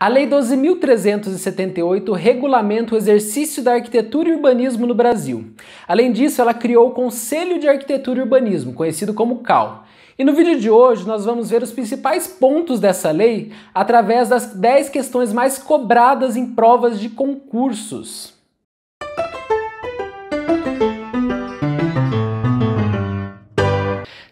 A Lei 12.378 regulamenta o exercício da arquitetura e urbanismo no Brasil. Além disso, ela criou o Conselho de Arquitetura e Urbanismo, conhecido como CAU. E no vídeo de hoje nós vamos ver os principais pontos dessa lei através das 10 questões mais cobradas em provas de concursos.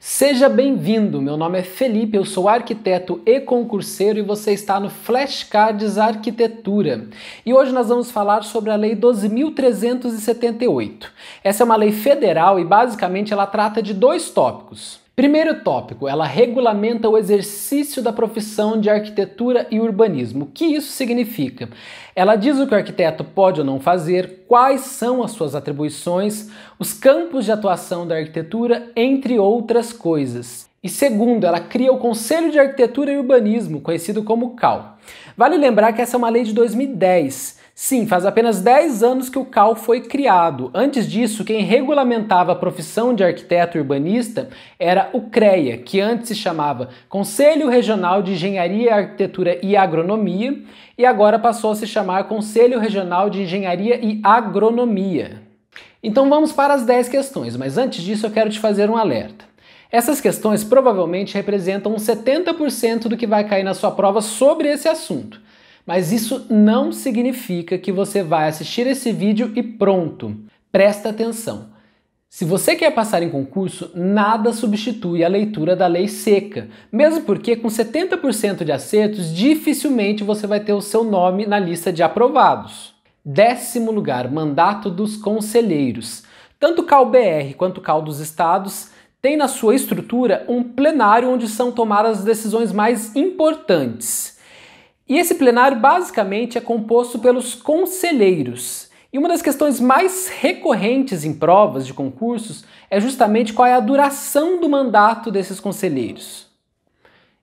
Seja bem-vindo, meu nome é Felipe, eu sou arquiteto e concurseiro e você está no Flashcards Arquitetura. E hoje nós vamos falar sobre a Lei 12.378. Essa é uma lei federal e basicamente ela trata de dois tópicos. Primeiro tópico, ela regulamenta o exercício da profissão de arquitetura e urbanismo. O que isso significa? Ela diz o que o arquiteto pode ou não fazer, quais são as suas atribuições, os campos de atuação da arquitetura, entre outras coisas. E segundo, ela cria o Conselho de Arquitetura e Urbanismo, conhecido como CAU. Vale lembrar que essa é uma lei de 2010. Sim, faz apenas 10 anos que o CAU foi criado. Antes disso, quem regulamentava a profissão de arquiteto e urbanista era o CREA, que antes se chamava Conselho Regional de Engenharia, Arquitetura e Agronomia, e agora passou a se chamar Conselho Regional de Engenharia e Agronomia. Então vamos para as 10 questões, mas antes disso eu quero te fazer um alerta. Essas questões provavelmente representam uns 70% do que vai cair na sua prova sobre esse assunto. Mas isso não significa que você vai assistir esse vídeo e pronto. Presta atenção. Se você quer passar em concurso, nada substitui a leitura da lei seca. Mesmo porque com 70% de acertos, dificilmente você vai ter o seu nome na lista de aprovados. 10º lugar, mandato dos conselheiros. Tanto o CAU-BR quanto o CAU dos estados tem na sua estrutura um plenário onde são tomadas as decisões mais importantes. E esse plenário basicamente é composto pelos conselheiros. E uma das questões mais recorrentes em provas de concursos é justamente qual é a duração do mandato desses conselheiros.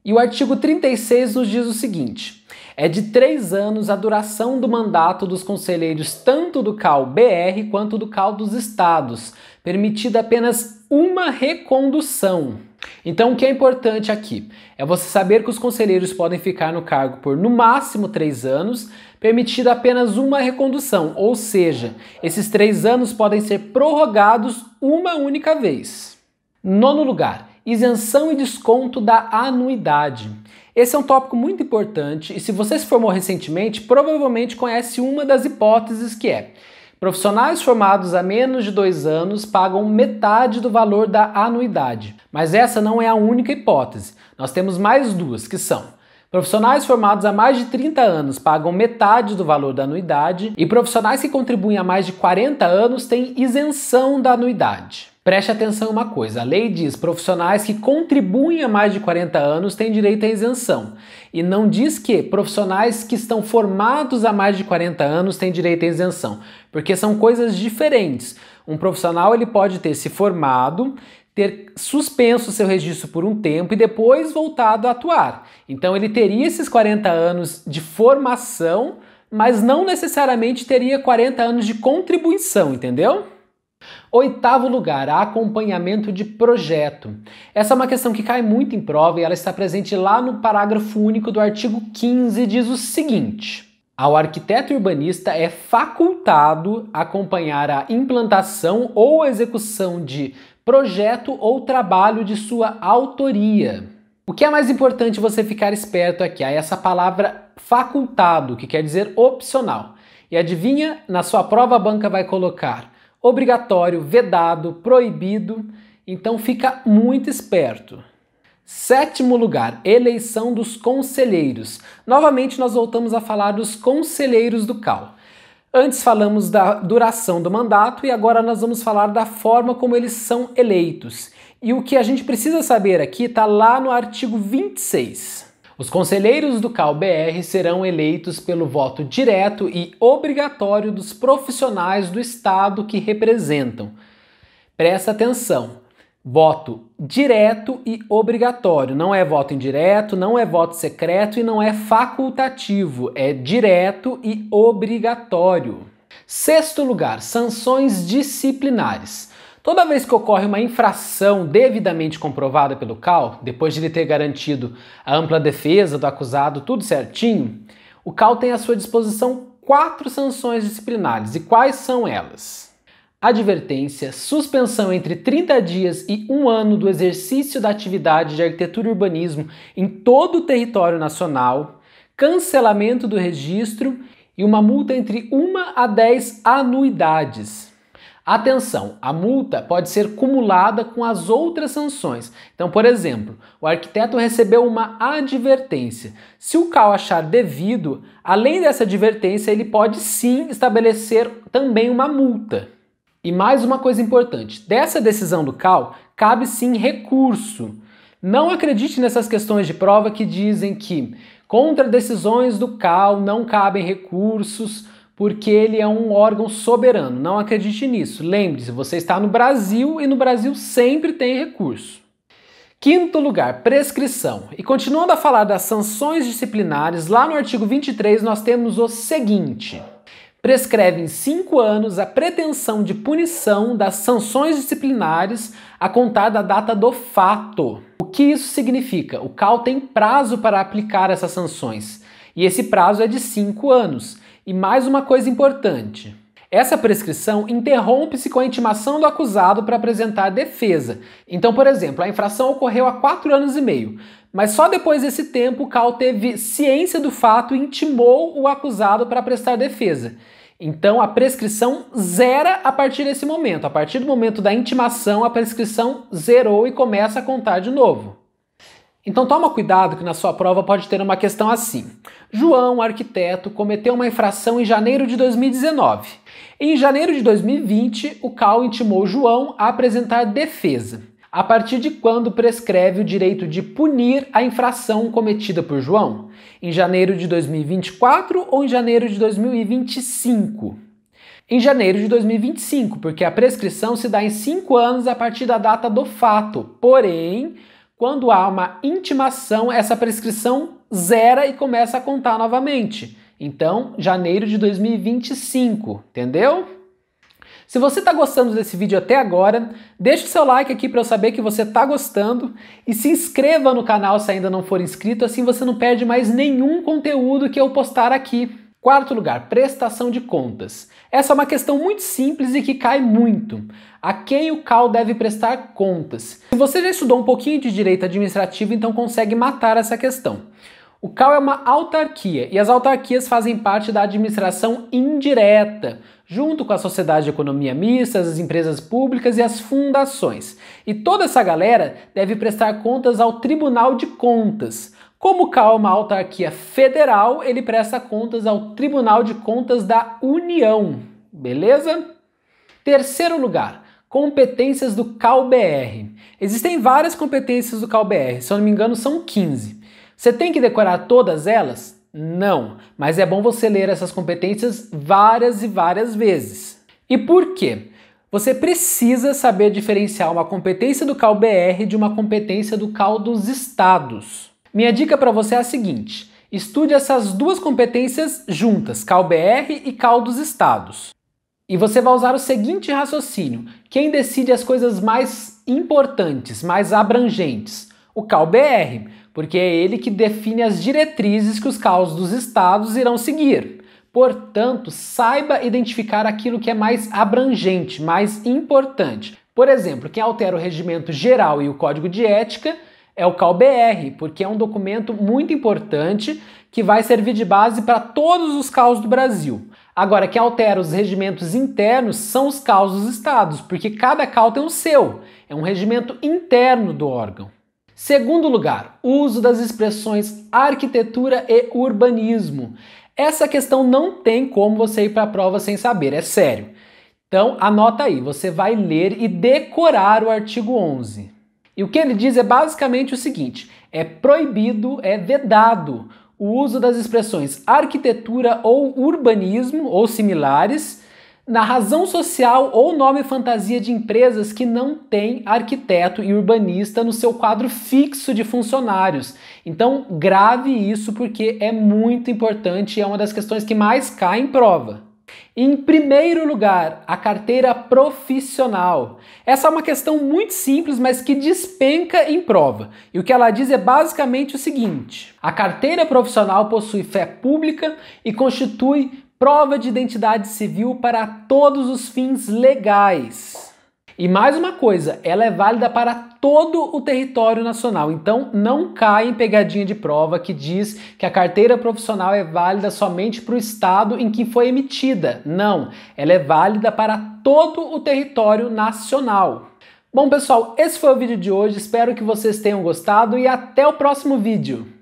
E o artigo 36 nos diz o seguinte: é de 3 anos a duração do mandato dos conselheiros tanto do CAU-BR quanto do CAU dos estados, permitida apenas uma recondução. Então o que é importante aqui é você saber que os conselheiros podem ficar no cargo por no máximo 3 anos, permitida apenas uma recondução, ou seja, esses 3 anos podem ser prorrogados uma única vez. 9º lugar, isenção e desconto da anuidade. Esse é um tópico muito importante e se você se formou recentemente, provavelmente conhece uma das hipóteses que é: profissionais formados há menos de 2 anos pagam metade do valor da anuidade. Mas essa não é a única hipótese. Nós temos mais duas, que são: profissionais formados há mais de 30 anos pagam metade do valor da anuidade e profissionais que contribuem há mais de 40 anos têm isenção da anuidade. Preste atenção em uma coisa, a lei diz que profissionais que contribuem há mais de 40 anos têm direito à isenção. E não diz que profissionais que estão formados há mais de 40 anos têm direito à isenção, porque são coisas diferentes. Um profissional ele pode ter se formado, ter suspenso seu registro por um tempo e depois voltado a atuar. Então ele teria esses 40 anos de formação, mas não necessariamente teria 40 anos de contribuição, entendeu? 8º lugar, acompanhamento de projeto. Essa é uma questão que cai muito em prova e ela está presente lá no parágrafo único do artigo 15, diz o seguinte: ao arquiteto urbanista é facultado acompanhar a implantação ou execução de projeto ou trabalho de sua autoria. O que é mais importante você ficar esperto aqui é essa palavra facultado, que quer dizer opcional. E adivinha, na sua prova a banca vai colocar obrigatório, vedado, proibido, então fica muito esperto. 7º lugar, eleição dos conselheiros. Novamente nós voltamos a falar dos conselheiros do CAU. Antes falamos da duração do mandato e agora nós vamos falar da forma como eles são eleitos. E o que a gente precisa saber aqui está lá no artigo 26. Os conselheiros do CAU-BR serão eleitos pelo voto direto e obrigatório dos profissionais do estado que representam. Presta atenção, voto direto e obrigatório, não é voto indireto, não é voto secreto e não é facultativo, é direto e obrigatório. 6º lugar, sanções disciplinares. Toda vez que ocorre uma infração devidamente comprovada pelo CAU, depois de ele ter garantido a ampla defesa do acusado, tudo certinho, O CAL tem à sua disposição 4 sanções disciplinares. E quais são elas? Advertência, suspensão entre 30 dias e 1 ano do exercício da atividade de arquitetura e urbanismo em todo o território nacional, cancelamento do registro e uma multa entre 1 a 10 anuidades. Atenção, a multa pode ser cumulada com as outras sanções. Então, por exemplo, o arquiteto recebeu uma advertência. Se o CAL achar devido, além dessa advertência, ele pode sim estabelecer também uma multa. E mais uma coisa importante, dessa decisão do CAL, cabe sim recurso. Não acredite nessas questões de prova que dizem que contra decisões do CAL não cabem recursos, porque ele é um órgão soberano. Não acredite nisso. Lembre-se, você está no Brasil e no Brasil sempre tem recurso. Quinto lugar, prescrição. E continuando a falar das sanções disciplinares, lá no artigo 23 nós temos o seguinte: prescreve em 5 anos a pretensão de punição das sanções disciplinares a contar da data do fato. O que isso significa? O CAL tem prazo para aplicar essas sanções, e esse prazo é de 5 anos. E mais uma coisa importante, essa prescrição interrompe-se com a intimação do acusado para apresentar defesa. Então, por exemplo, a infração ocorreu há 4 anos e meio, mas só depois desse tempo o CAL teve ciência do fato e intimou o acusado para prestar defesa. Então a prescrição zera a partir desse momento. A partir do momento da intimação, a prescrição zerou e começa a contar de novo. Então toma cuidado que na sua prova pode ter uma questão assim. João, arquiteto, cometeu uma infração em janeiro de 2019. Em janeiro de 2020, o CAL intimou João a apresentar defesa. A partir de quando prescreve o direito de punir a infração cometida por João? Em janeiro de 2024 ou em janeiro de 2025? Em janeiro de 2025, porque a prescrição se dá em 5 anos a partir da data do fato. Porém, quando há uma intimação, essa prescrição zera e começa a contar novamente. Então, janeiro de 2025, entendeu? Se você está gostando desse vídeo até agora, deixa o seu like aqui para eu saber que você está gostando e se inscreva no canal se ainda não for inscrito, assim você não perde mais nenhum conteúdo que eu postar aqui. Quarto lugar, prestação de contas. Essa é uma questão muito simples e que cai muito. A quem o CAL deve prestar contas? Se você já estudou um pouquinho de direito administrativo, então consegue matar essa questão. O CAL é uma autarquia e as autarquias fazem parte da administração indireta, junto com a Sociedade de Economia Mista, as empresas públicas e as fundações. E toda essa galera deve prestar contas ao Tribunal de Contas. Como o CAL é uma autarquia federal, ele presta contas ao Tribunal de Contas da União. Beleza? Terceiro lugar, competências do CAL-BR. Existem várias competências do CAL-BR, se eu não me engano são 15. Você tem que decorar todas elas? Não, mas é bom você ler essas competências várias e várias vezes. E por quê? Você precisa saber diferenciar uma competência do CAL-BR de uma competência do CAL dos estados. Minha dica para você é a seguinte: estude essas duas competências juntas, CAL-BR e CAL dos estados. E você vai usar o seguinte raciocínio: quem decide as coisas mais importantes, mais abrangentes? O CAL-BR, porque é ele que define as diretrizes que os CAUs dos estados irão seguir. Portanto, saiba identificar aquilo que é mais abrangente, mais importante. Por exemplo, quem altera o regimento geral e o código de ética é o CAL-BR, porque é um documento muito importante que vai servir de base para todos os CAUs do Brasil. Agora, quem altera os regimentos internos são os CAUs dos estados, porque cada CAU tem o seu. É um regimento interno do órgão. Segundo lugar, uso das expressões arquitetura e urbanismo. Essa questão não tem como você ir para a prova sem saber, é sério. Então, anota aí, você vai ler e decorar o artigo 11. E o que ele diz é basicamente o seguinte: é proibido, é vedado o uso das expressões arquitetura ou urbanismo ou similares na razão social ou nome fantasia de empresas que não têm arquiteto e urbanista no seu quadro fixo de funcionários. Então, grave isso porque é muito importante e é uma das questões que mais cai em prova. Em primeiro lugar, a carteira profissional. Essa é uma questão muito simples, mas que despenca em prova. E o que ela diz é basicamente o seguinte: a carteira profissional possui fé pública e constitui prova de identidade civil para todos os fins legais. E mais uma coisa, ela é válida para todo o território nacional, então não cai em pegadinha de prova que diz que a carteira profissional é válida somente para o estado em que foi emitida. Não, ela é válida para todo o território nacional. Bom, pessoal, esse foi o vídeo de hoje, espero que vocês tenham gostado e até o próximo vídeo.